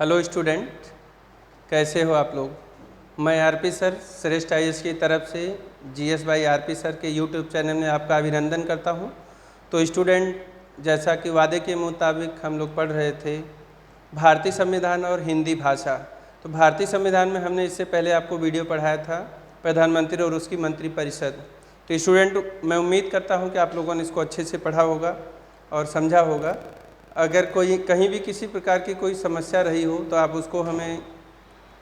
Hello student, कैसे हो आप लोग। मैं आरपी सर श्रेष्ठ आईएएस की तरफ से जीएस बाई आरपी सर के यूट्यूब चैनल में आपका अभिनंदन करता हूं। तो स्टूडेंट, जैसा कि वादे के मुताबिक हम लोग पढ़ रहे थे भारतीय संविधान और हिंदी भाषा। तो भारतीय संविधान में हमने इससे पहले आपको वीडियो पढ़ाया था प्रधानमंत्री और उसकी मंत्रिपरिषद। तो स्टूडेंट, मैं उम्मीद करता हूँ कि आप लोगों ने इसको अच्छे से पढ़ा होगा और समझा होगा। अगर कोई कहीं भी किसी प्रकार की कोई समस्या रही हो तो आप उसको हमें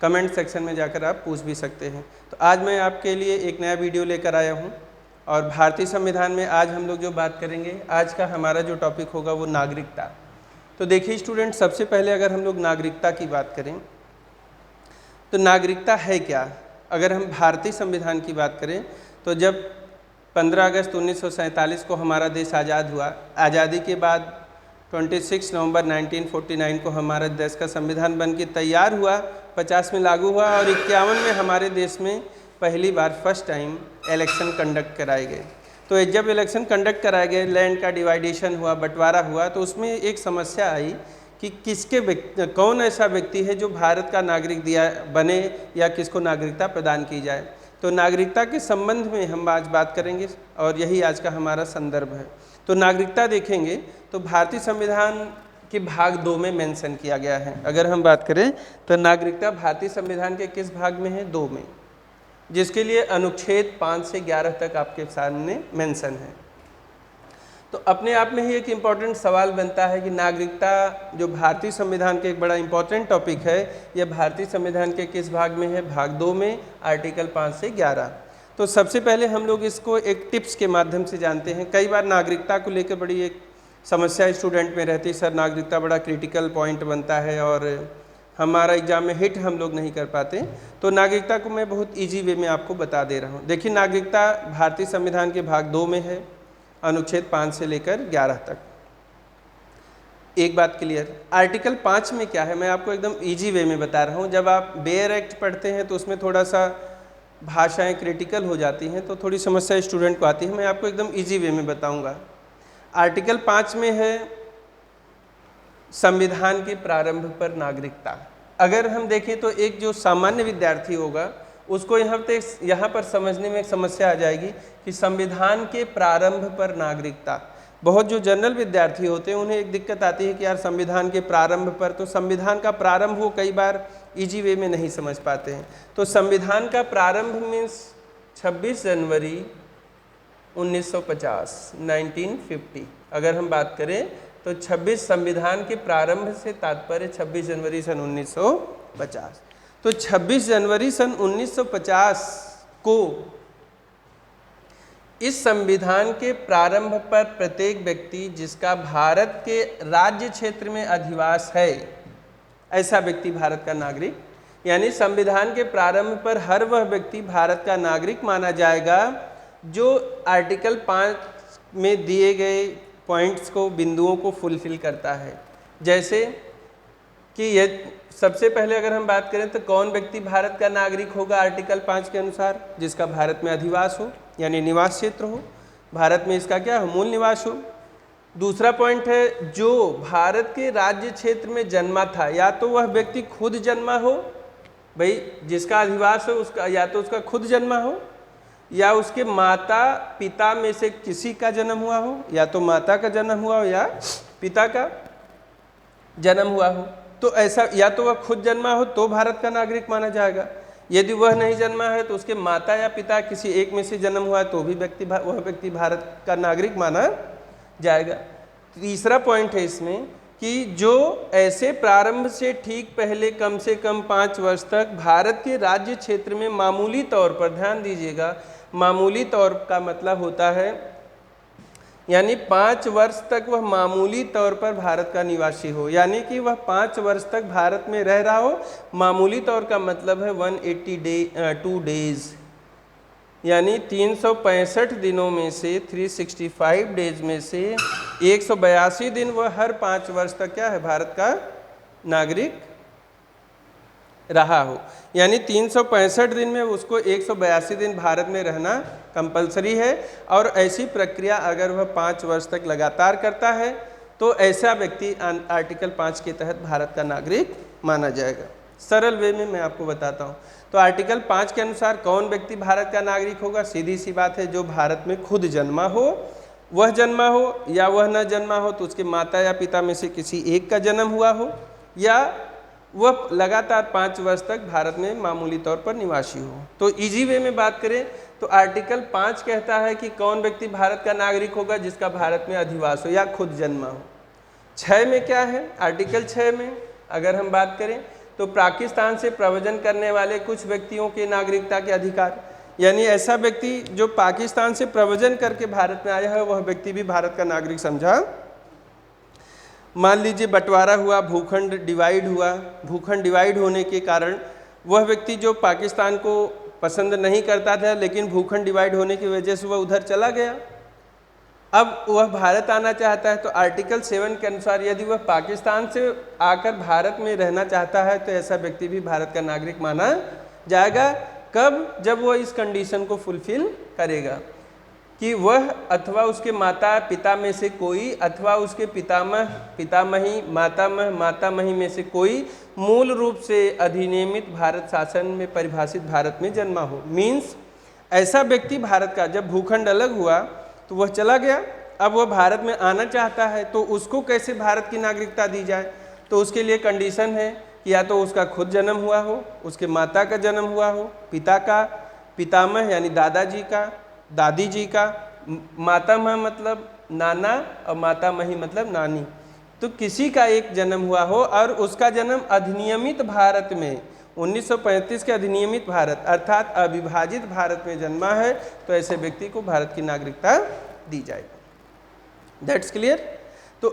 कमेंट सेक्शन में जाकर आप पूछ भी सकते हैं। तो आज मैं आपके लिए एक नया वीडियो लेकर आया हूं और भारतीय संविधान में आज हम लोग जो बात करेंगे, आज का हमारा जो टॉपिक होगा वो नागरिकता। तो देखिए स्टूडेंट, सबसे पहले अगर हम लोग नागरिकता की बात करें तो नागरिकता है क्या। अगर हम भारतीय संविधान की बात करें तो जब 15 अगस्त 1947 को हमारा देश आज़ाद हुआ, आज़ादी के बाद 26 नवंबर 1949 को हमारे देश का संविधान बन के तैयार हुआ, 50 में लागू हुआ और 51 में हमारे देश में पहली बार फर्स्ट टाइम इलेक्शन कंडक्ट कराए गए। तो जब इलेक्शन कंडक्ट कराए गए, लैंड का डिवाइडेशन हुआ, बंटवारा हुआ, तो उसमें एक समस्या आई कि कौन ऐसा व्यक्ति है जो भारत का नागरिक बने या किसको नागरिकता प्रदान की जाए। तो नागरिकता के संबंध में हम आज बात करेंगे और यही आज का हमारा संदर्भ है। तो नागरिकता देखेंगे तो भारतीय संविधान के भाग 2 में मेंशन किया गया है। अगर हम बात करें तो नागरिकता भारतीय संविधान के किस भाग में है? 2 में, जिसके लिए अनुच्छेद 5 से 11 तक आपके सामने मेंशन है। तो अपने आप में ही एक इम्पॉर्टेंट सवाल बनता है कि नागरिकता जो भारतीय संविधान के एक बड़ा इम्पॉर्टेंट टॉपिक है, यह भारतीय संविधान के किस भाग में है? भाग 2 में, आर्टिकल 5 से 11। तो सबसे पहले हम लोग इसको एक टिप्स के माध्यम से जानते हैं। कई बार नागरिकता को लेकर बड़ी एक समस्या स्टूडेंट में रहती है, सर नागरिकता बड़ा क्रिटिकल पॉइंट बनता है और हमारा एग्जाम में हिट हम लोग नहीं कर पाते। तो नागरिकता को मैं बहुत इजी वे में आपको बता दे रहा हूँ। देखिए, नागरिकता भारतीय संविधान के भाग 2 में है, अनुच्छेद 5 से लेकर 11 तक। एक बात क्लियर, आर्टिकल 5 में क्या है मैं आपको एकदम इजी वे में बता रहा हूँ। जब आप बेयर एक्ट पढ़ते हैं तो उसमें थोड़ा सा भाषाएं क्रिटिकल हो जाती हैं, तो थोड़ी समस्या स्टूडेंट को आती है। मैं आपको एकदम इजी वे में बताऊंगा। आर्टिकल 5 में है संविधान के प्रारंभ पर नागरिकता। अगर हम देखें तो एक जो सामान्य विद्यार्थी होगा उसको यहाँ पर समझने में एक समस्या आ जाएगी कि संविधान के प्रारंभ पर नागरिकता। बहुत जो जनरल विद्यार्थी होते हैं उन्हें एक दिक्कत आती है कि यार संविधान के प्रारंभ पर, तो संविधान का प्रारंभ वो कई बार इजी वे में नहीं समझ पाते हैं। तो संविधान का प्रारंभ मीन्स 26 जनवरी 1950, 1950। अगर हम बात करें तो 26 संविधान के प्रारंभ से तात्पर्य 26 जनवरी सन 1950। तो 26 जनवरी सन 1950 को इस संविधान के प्रारंभ पर प्रत्येक व्यक्ति जिसका भारत के राज्य क्षेत्र में अधिवास है, ऐसा व्यक्ति भारत का नागरिक, यानी संविधान के प्रारंभ पर हर वह व्यक्ति भारत का नागरिक माना जाएगा जो आर्टिकल 5 में दिए गए पॉइंट्स को, बिंदुओं को फुलफिल करता है। जैसे कि ये सबसे पहले अगर हम बात करें तो कौन व्यक्ति भारत का नागरिक होगा आर्टिकल 5 के अनुसार? जिसका भारत में अधिवास हो, यानी निवास क्षेत्र हो, भारत में इसका क्या हो? मूल निवास हो। दूसरा पॉइंट है जो भारत के राज्य क्षेत्र में जन्मा था, या तो वह व्यक्ति खुद जन्मा हो, भाई जिसका अधिवास हो उसका या तो उसका खुद जन्मा हो, या उसके माता पिता में से किसी का जन्म हुआ हो, या तो माता का जन्म हुआ हो या पिता का जन्म हुआ हो। तो ऐसा, या तो वह खुद जन्मा हो तो भारत का नागरिक माना जाएगा, यदि वह नहीं जन्मा है तो उसके माता या पिता किसी एक में से जन्म हुआ है तो भी वह व्यक्ति भारत का नागरिक माना जाएगा। तीसरा पॉइंट है इसमें कि जो ऐसे प्रारंभ से ठीक पहले कम से कम 5 वर्ष तक भारत के राज्य क्षेत्र में मामूली तौर पर, ध्यान दीजिएगा, मामूली तौर का मतलब होता है यानी 5 वर्ष तक वह मामूली तौर पर भारत का निवासी हो, यानी कि वह 5 वर्ष तक भारत में रह रहा हो। मामूली तौर का मतलब है 182 डेज, यानी 365 दिनों में से 365 डेज में से 182 दिन वह हर 5 वर्ष तक क्या है? भारत का नागरिक रहा हो। यानी 365 दिन में उसको 182 दिन भारत में रहना कंपलसरी है। और ऐसी प्रक्रिया अगर वह 5 वर्ष तक लगातार करता है तो ऐसा व्यक्ति आर्टिकल 5 के तहत भारत का नागरिक माना जाएगा। सरल वे में मैं आपको बताता हूँ। तो आर्टिकल 5 के अनुसार कौन व्यक्ति भारत का नागरिक होगा? सीधी सी बात है, जो भारत में खुद जन्मा हो, वह जन्मा हो, या वह न जन्मा हो तो उसके माता या पिता में से किसी एक का जन्म हुआ हो, या वह लगातार 5 वर्ष तक भारत में मामूली तौर पर निवासी हो। तो इजी वे में बात करें तो आर्टिकल 5 कहता है कि कौन व्यक्ति भारत का नागरिक होगा? जिसका भारत में अधिवास हो या खुद जन्मा हो। 6 में क्या है? आर्टिकल 6 में अगर हम बात करें तो पाकिस्तान से प्रव्रजन करने वाले कुछ व्यक्तियों के नागरिकता के अधिकार, यानी ऐसा व्यक्ति जो पाकिस्तान से प्रव्रजन करके भारत में आया है वह व्यक्ति भी भारत का नागरिक समझा। मान लीजिए बंटवारा हुआ, भूखंड डिवाइड हुआ, भूखंड डिवाइड होने के कारण वह व्यक्ति जो पाकिस्तान को पसंद नहीं करता था, लेकिन भूखंड डिवाइड होने की वजह से वह उधर चला गया, अब वह भारत आना चाहता है, तो आर्टिकल 7 के अनुसार यदि वह पाकिस्तान से आकर भारत में रहना चाहता है तो ऐसा व्यक्ति भी भारत का नागरिक माना जाएगा। कब? जब वह इस कंडीशन को फुलफिल करेगा कि वह अथवा उसके माता पिता में से कोई अथवा उसके पितामह पितामही मातामही में से कोई मूल रूप से अधिनियमित भारत शासन में परिभाषित भारत में जन्मा हो। मीन्स ऐसा व्यक्ति भारत का, जब भूखंड अलग हुआ तो वह चला गया, अब वह भारत में आना चाहता है, तो उसको कैसे भारत की नागरिकता दी जाए? तो उसके लिए कंडीशन है कि या तो उसका खुद जन्म हुआ हो, उसके माता का जन्म हुआ हो, पिता का, पितामह यानी दादाजी का, दादी जी का, मातामह मतलब नाना और मातामही मतलब नानी, तो किसी का एक जन्म हुआ हो और उसका जन्म अधिनियमित भारत में 1935 के अधिनियमित भारत अर्थात अविभाजित भारत में जन्मा है, तो ऐसे व्यक्ति को भारत की नागरिकता दी जाएगी। That's clear. तो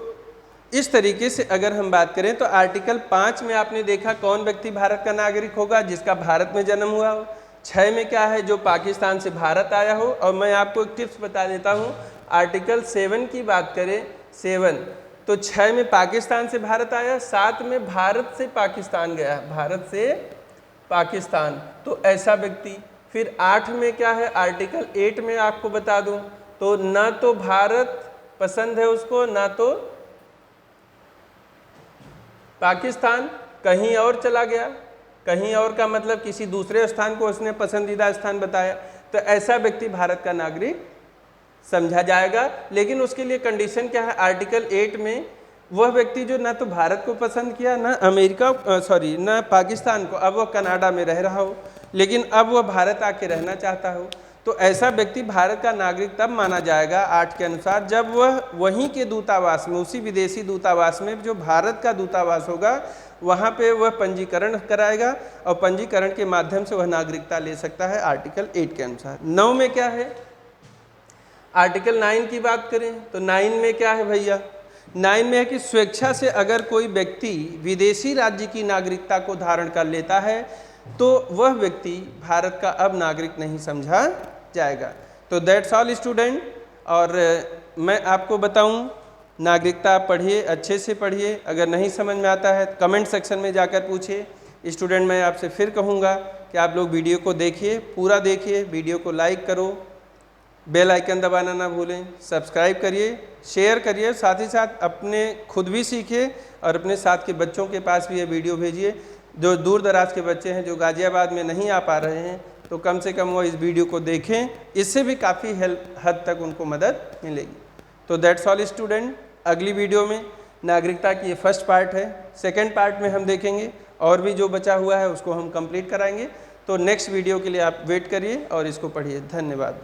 इस तरीके से अगर हम बात करें तो आर्टिकल 5 में आपने देखा कौन व्यक्ति भारत का नागरिक होगा? जिसका भारत में जन्म हुआ हो। 6 में क्या है? जो पाकिस्तान से भारत आया हो। और मैं आपको एक टिप्स बता देता हूँ, आर्टिकल 7 की बात करें, 7 तो 6 में पाकिस्तान से भारत आया, 7 में भारत से पाकिस्तान गया, भारत से पाकिस्तान, तो ऐसा व्यक्ति। फिर 8 में क्या है? आर्टिकल 8 में आपको बता दूं तो ना तो भारत पसंद है उसको, ना तो पाकिस्तान, कहीं और चला गया, कहीं और का मतलब किसी दूसरे स्थान को उसने पसंदीदा स्थान बताया, तो ऐसा व्यक्ति भारत का नागरिक समझा जाएगा। लेकिन उसके लिए कंडीशन क्या है? आर्टिकल 8 में वह व्यक्ति जो ना तो भारत को पसंद किया, ना ना पाकिस्तान को, अब वह कनाडा में रह रहा हो लेकिन अब वह भारत आके रहना चाहता हो, तो ऐसा व्यक्ति भारत का नागरिक तब माना जाएगा 8 के अनुसार जब वह वहीं के दूतावास में, उसी विदेशी दूतावास में जो भारत का दूतावास होगा वहाँ पे वह पंजीकरण कराएगा और पंजीकरण के माध्यम से वह नागरिकता ले सकता है आर्टिकल 8 के अनुसार। 9 में क्या है? आर्टिकल 9 की बात करें तो 9 में क्या है भैया? 9 में है कि स्वेच्छा से अगर कोई व्यक्ति विदेशी राज्य की नागरिकता को धारण कर लेता है तो वह व्यक्ति भारत का अब नागरिक नहीं समझा जाएगा। तो दैट्स ऑल स्टूडेंट। और मैं आपको बताऊं, नागरिकता पढ़िए, अच्छे से पढ़िए, अगर नहीं समझ में आता है कमेंट सेक्शन में जाकर पूछिए। स्टूडेंट मैं आपसे फिर कहूँगा कि आप लोग वीडियो को देखिए, पूरा देखिए, वीडियो को लाइक करो, बेल आइकन दबाना ना भूलें, सब्सक्राइब करिए, शेयर करिए, साथ ही साथ अपने खुद भी सीखिए और अपने साथ के बच्चों के पास भी ये वीडियो भेजिए। जो दूर दराज के बच्चे हैं जो गाज़ियाबाद में नहीं आ पा रहे हैं तो कम से कम वो इस वीडियो को देखें, इससे भी काफ़ी हद तक उनको मदद मिलेगी। तो दैट्स ऑल स्टूडेंट। अगली वीडियो में नागरिकता की ये फर्स्ट पार्ट है, सेकेंड पार्ट में हम देखेंगे और भी जो बचा हुआ है उसको हम कंप्लीट कराएंगे। तो नेक्स्ट वीडियो के लिए आप वेट करिए और इसको पढ़िए। धन्यवाद।